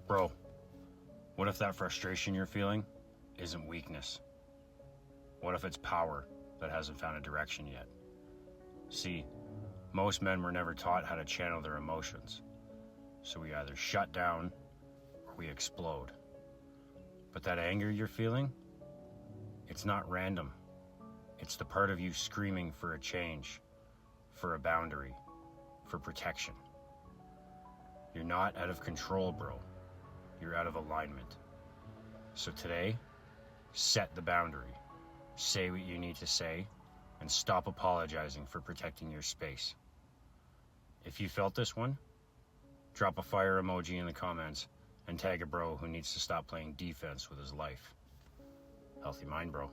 Bro, what if that frustration you're feeling isn't weakness? What if it's power that hasn't found a direction yet? See, most men were never taught how to channel their emotions. So we either shut down or we explode. But that anger you're feeling, it's not random. It's the part of you screaming for a change, for a boundary, for protection. You're not out of control, bro. You're out of alignment. So today, set the boundary. Say what you need to say, and stop apologizing for protecting your space. If you felt this one, drop a fire emoji in the comments and tag a bro who needs to stop playing defense with his life. Healthy mind, bro.